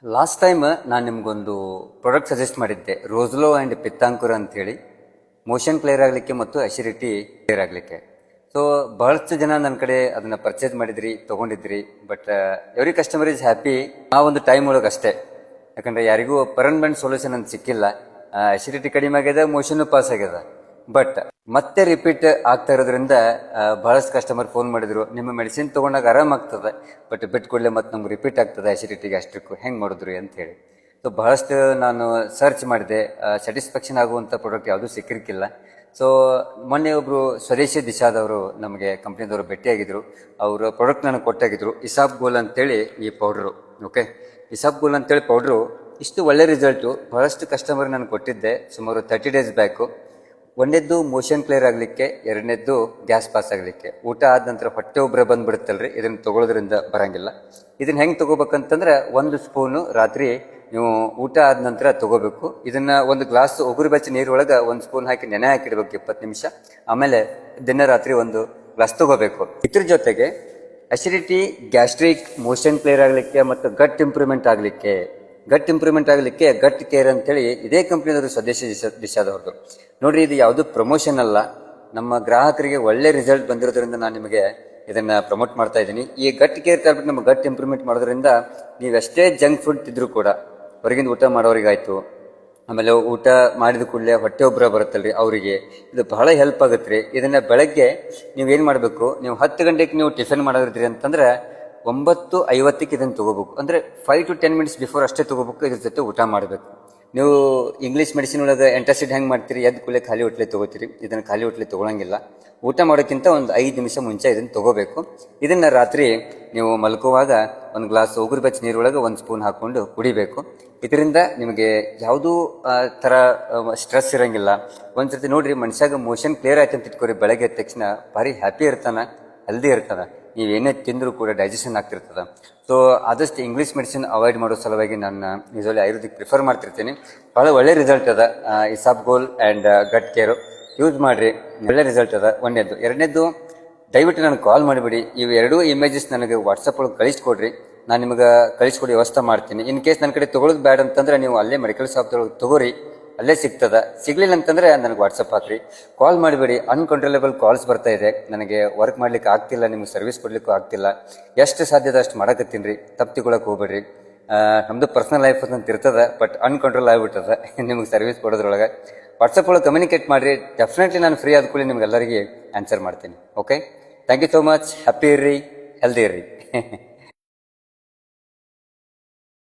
Last time ನಾನು ನಿಮ್ಗೊಂದು product suggest ಮಾಡಿದ್ದೆ, ರೋಸ್ಲೋ ಆ್ಯಂಡ್ ಪಿತ್ತಾಂಕುರ ಅಂತೇಳಿ, ಮೋಷನ್ ಕ್ಲಿಯರ್ ಆಗಲಿಕ್ಕೆ ಮತ್ತು ಅಸಿಡಿಟಿ ಕ್ಲಿಯರ್ ಆಗಲಿಕ್ಕೆ. ಸೊ ಬಹಳಷ್ಟು ಜನ ನನ್ನ ಕಡೆ ಅದನ್ನು ಪರ್ಚೇಸ್ ಮಾಡಿದ್ರಿ, ತೊಗೊಂಡಿದ್ರಿ. But every customer is happy ಆ ಒಂದು ಟೈಮ್ ಒಳಗೆ ಅಷ್ಟೇ. ಯಾಕಂದರೆ ಯಾರಿಗೂ ಪರ್ಮನೆಂಟ್ ಸೊಲ್ಯೂಷನ್ ಅಂತ ಸಿಕ್ಕಿಲ್ಲ. ಅಸಿಡಿಟಿ ಕಡಿಮೆ ಆಗ್ಯದ, ಮೋಷನ್ನು ಪಾಸ್ ಆಗ್ಯದ. ಬಟ್ ಮತ್ತೆ ರಿಪೀಟ್ ಆಗ್ತಾ ಇರೋದ್ರಿಂದ ಬಹಳಷ್ಟು ಕಸ್ಟಮರ್ ಫೋನ್ ಮಾಡಿದ್ರು, ನಿಮ್ಮ ಮೆಡಿಸಿನ್ ತೊಗೊಂಡಾಗ ಆರಾಮಾಗ್ತದೆ, ಬಟ್ ಬಿಟ್ಟು ಕೂಡಲೇ ಮತ್ತೆ ನಮ್ಗೆ ರಿಪೀಟ್ ಆಗ್ತದೆ ಅಸಿಡಿಟಿ ಗ್ಯಾಸ್ಟ್ರಿಕ್, ಹೆಂಗೆ ಮಾಡಿದ್ರು ಅಂತ ಹೇಳಿ. ಸೊ ಬಹಳಷ್ಟು ನಾನು ಸರ್ಚ್ ಮಾಡಿದೆ, ಸ್ಯಾಟಿಸ್ಫ್ಯಾಕ್ಷನ್ ಆಗುವಂಥ ಪ್ರಾಡಕ್ಟ್ ಯಾವುದೂ ಸಿಕ್ಕಿರ್ಕಿಲ್ಲ. ಸೊ ಮೊನ್ನೆ ಒಬ್ಬರು ಸ್ವದೇಶಿ ದಿಶಾದವರು ನಮಗೆ ಕಂಪ್ನಿದವರು ಭೇಟಿಯಾಗಿದ್ರು. ಅವರು ಪ್ರಾಡಕ್ಟ್ ನನಗೆ ಕೊಟ್ಟಾಗಿದ್ರು, ಇಸಾಬ್ ಗೋಲ್ ಅಂತೇಳಿ ಈ ಪೌಡ್ರು. ಓಕೆ, ಇಸಾಬ್ ಗೋಲ್ ಅಂತೇಳಿ ಪೌಡ್ರು ಇಷ್ಟು ಒಳ್ಳೆ ರಿಸಲ್ಟು. ಬಹಳಷ್ಟು ಕಸ್ಟಮರ್ ನಾನು ಕೊಟ್ಟಿದ್ದೆ ಸುಮಾರು 30 ಡೇಸ್ ಬ್ಯಾಕು. ಒಂದನೇದ್ದು ಮೋಷನ್ ಕ್ಲಿಯರ್ ಆಗಲಿಕ್ಕೆ, ಎರಡನೇದ್ದು ಗ್ಯಾಸ್ ಪಾಸ್ ಆಗಲಿಕ್ಕೆ. ಊಟ ಆದ ನಂತರ ಹೊಟ್ಟೆ ಉಬ್ಬರ ಬಂದ್ಬಿಡುತ್ತಲ್ರಿ, ಇದನ್ನು ತೊಗೊಳೋದ್ರಿಂದ ಬರಂಗಿಲ್ಲ. ಇದನ್ನು ಹೆಂಗೆ ತೊಗೋಬೇಕಂತಂದ್ರೆ, 1 ಸ್ಪೂನು ರಾತ್ರಿ ನೀವು ಊಟ ಆದ ನಂತರ ತೊಗೋಬೇಕು. ಇದನ್ನು ಒಂದು ಗ್ಲಾಸ್ ಉಗುರು ಬೆಚ್ಚ ನೀರೊಳಗೆ 1 ಸ್ಪೂನ್ ಹಾಕಿ ನೆನೆ ಹಾಕಿಡ್ಬೇಕು 20 ನಿಮಿಷ. ಆಮೇಲೆ ದಿನ ರಾತ್ರಿ 1 ಗ್ಲಾಸ್ ತೊಗೋಬೇಕು. ಇದ್ರ ಜೊತೆಗೆ ಅಸಿಡಿಟಿ, ಗ್ಯಾಸ್ಟ್ರಿಕ್, ಮೋಷನ್ ಕ್ಲಿಯರ್ ಆಗಲಿಕ್ಕೆ ಮತ್ತು ಗಟ್ ಇಂಪ್ರೂವ್ಮೆಂಟ್ ಆಗಲಿಕ್ಕೆ ಗಟ್ ಕೇರ್ ಅಂತೇಳಿ ಇದೇ ಕಂಪ್ನಿದವರು ಸ್ವದೇಶಿ ದಿಶಾದವ್ರದ್ದು. ನೋಡ್ರಿ, ಇದು ಯಾವುದು ಪ್ರಮೋಷನ್ ಅಲ್ಲ, ನಮ್ಮ ಗ್ರಾಹಕರಿಗೆ ಒಳ್ಳೆ ರಿಸಲ್ಟ್ ಬಂದಿರೋದ್ರಿಂದ ನಾನು ನಿಮಗೆ ಇದನ್ನ ಪ್ರಮೋಟ್ ಮಾಡ್ತಾ ಇದ್ದೀನಿ. ಈ ಗಟ್ ಕೇರ್ ಟ್ಯಾಬ್ಲೆಟ್ ನಮ್ಮ ಗಟ್ ಇಂಪ್ರೂವ್ಮೆಂಟ್ ಮಾಡೋದ್ರಿಂದ ನೀವೆಷ್ಟೇ ಜಂಕ್ ಫುಡ್ ತಿಂದರೂ ಕೂಡ, ಹೊರಗಿಂದ ಊಟ ಮಾಡೋರಿಗಾಯ್ತು, ಆಮೇಲೆ ಊಟ ಮಾಡಿದ ಕೂಡಲೇ ಹೊಟ್ಟೆ ಉಬ್ಬರ ಬರುತ್ತಲ್ರಿ ಅವರಿಗೆ, ಇದು ಬಹಳ ಹೆಲ್ಪ್ ಆಗುತ್ತೆ ರೀ. ಇದನ್ನ ಬೆಳಗ್ಗೆ ನೀವು ಏನು ಮಾಡಬೇಕು, ನೀವು 10 ಗಂಟೆಗೆ ನೀವು ಟಿಫಿನ್ ಮಾಡೋದ್ರಿ ಅಂತಂದ್ರೆ 9:50ಕ್ಕೆ ಇದನ್ನು ತೊಗೋಬೇಕು. ಅಂದರೆ 5 to 10 ಮಿನಿಟ್ಸ್ ಬಿಫೋರ್ ಅಷ್ಟೇ ತೊಗೋಬೇಕು. ಇದ್ರ ಜೊತೆ ಊಟ ಮಾಡಬೇಕು. ನೀವು ಇಂಗ್ಲೀಷ್ ಮೆಡಿಸಿನ್ ಒಳಗೆ ಎಂಟಾಸಿಡ್ ಹೆಂಗೆ ಮಾಡ್ತೀರಿ, ಎದ್ದು ಕೂಡಲೇ ಖಾಲಿ ಹೊಟ್ಟಲೆ ತೊಗೋತೀರಿ, ಇದನ್ನು ಖಾಲಿ ಹೊಟ್ಟಲೆ ತೊಗೊಳಂಗಿಲ್ಲ. ಊಟ ಮಾಡೋಕ್ಕಿಂತ ಒಂದು 5 ನಿಮಿಷ ಮುಂಚೆ ಇದನ್ನು ತೊಗೋಬೇಕು. ಇದನ್ನು ರಾತ್ರಿ ನೀವು ಮಲ್ಕೋವಾಗ 1 ಗ್ಲಾಸ್ ಉಗುರು ಬೆಚ್ಚ ನೀರೊಳಗೆ 1 ಸ್ಪೂನ್ ಹಾಕ್ಕೊಂಡು ಕುಡಿಬೇಕು. ಇದರಿಂದ ನಿಮಗೆ ಯಾವುದೂ ಥರ ಸ್ಟ್ರೆಸ್ ಇರೋಂಗಿಲ್ಲ. ಒಂದ್ಸತಿ ನೋಡ್ರಿ, ಮನುಷ್ಯಾಗ ಮೋಷನ್ ಕ್ಲಿಯರ್ ಆಯ್ತು ಅಂತ ಇಟ್ಕೊರಿ, ಬೆಳಗ್ಗೆ ಎದ್ದ ತಕ್ಷಣ ಭಾರಿ ಹ್ಯಾಪಿ ಇರ್ತಾನೆ, ಹೆಲ್ದಿ ಇರ್ತಾನೆ. ನೀವೇನೇ ತಿಂದರೂ ಕೂಡ ಡೈಜೆಷನ್ ಆಗ್ತಿರ್ತದೆ. ಸೊ ಆದಷ್ಟು ಇಂಗ್ಲೀಷ್ ಮೆಡಿಸಿನ್ ಅವಾಯ್ಡ್ ಮಾಡೋ ಸಲುವಾಗಿ ನಾನು ಯೂಶಲಿ ಆಯುರ್ವೇದಿಕ್ ಪ್ರಿಫರ್ ಮಾಡ್ತಿರ್ತೀನಿ. ಭಾಳ ಒಳ್ಳೆ ರಿಸಲ್ಟ್ ಅದ. ಇಸಾಬ್ ಗೋಲ್ ಆ್ಯಂಡ್ ಗಟ್ ಕೇರು ಯೂಸ್ ಮಾಡಿರಿ, ಒಳ್ಳೆ ರಿಸಲ್ಟ್ ಅದ. ಒಂದನೇದು. ಎರಡನೇದು, ದಯವಿಟ್ಟು ನನಗೆ ಕಾಲ್ ಮಾಡಿಬಿಡಿ. ಇವು ಎರಡೂ ಇಮೇಜಸ್ ನನಗೆ ವಾಟ್ಸಪ್ ಒಳಗೆ ಕಳಿಸ್ಕೊಡ್ರಿ, ನಾನು ನಿಮಗೆ ಕಳಿಸ್ಕೊಡಿ ವ್ಯವಸ್ಥೆ ಮಾಡ್ತೀನಿ. ಇನ್ ಕೇಸ್ ನನ್ನ ಕಡೆ ತೊಗೊಳೋದು ಬ್ಯಾಡ ಅಂತಂದ್ರೆ ನೀವು ಅಲ್ಲೇ ಮೆಡಿಕಲ್ ಶಾಪ್ದೊಳಗೆ ತೊಗೋರಿ, ಅಲ್ಲೇ ಸಿಗ್ತದ. ಸಿಗ್ಲಿಲ್ಲ ಅಂತಂದ್ರೆ ನನಗೆ ವಾಟ್ಸಪ್ ಹಾಕ್ರಿ, ಕಾಲ್ ಮಾಡಿಬೇಡಿ. ಅನ್ಕಂಟ್ರೋಲೇಬಲ್ ಕಾಲ್ಸ್ ಬರ್ತಾ ಇದೆ, ನನಗೆ ವರ್ಕ್ ಮಾಡ್ಲಿಕ್ಕೆ ಆಗ್ತಿಲ್ಲ, ನಿಮ್ಗೆ ಸರ್ವಿಸ್ ಕೊಡ್ಲಿಕ್ಕೂ ಆಗ್ತಿಲ್ಲ. ಎಷ್ಟು ಸಾಧ್ಯದ ಅಷ್ಟು ಮಾಡಕತ್ತೀನಿ ರೀ, ತಪ್ಪಿಕೊಳ್ಳಕ್ಕೆ ಹೋಗ್ಬೇಡ್ರಿ. ನಮ್ಮದು ಪರ್ಸನಲ್ ಲೈಫ್ ಅಂತ ಇರ್ತದೆ, ಬಟ್ ಅನ್ಕಂಟ್ರೋಲ್ ಆಗಿಬಿಟ್ಟದ ನಿಮ್ಗೆ ಸರ್ವಿಸ್ ಕೊಡೋದ್ರೊಳಗೆ. ವಾಟ್ಸಪ್ ಒಳಗೆ ಕಮ್ಯುನಿಕೇಟ್ ಮಾಡಿರಿ, ಡೆಫಿನೆಟ್ಲಿ ನಾನು ಫ್ರೀ ಆದ ಕೂಡಲೇ ನಿಮ್ಗೆಲ್ಲರಿಗೆ ಆನ್ಸರ್ ಮಾಡ್ತೀನಿ. Okay, thank you so much. Happy ಇರ್ರಿ, ಹೆಲ್ದಿ ಇರ್ರಿ.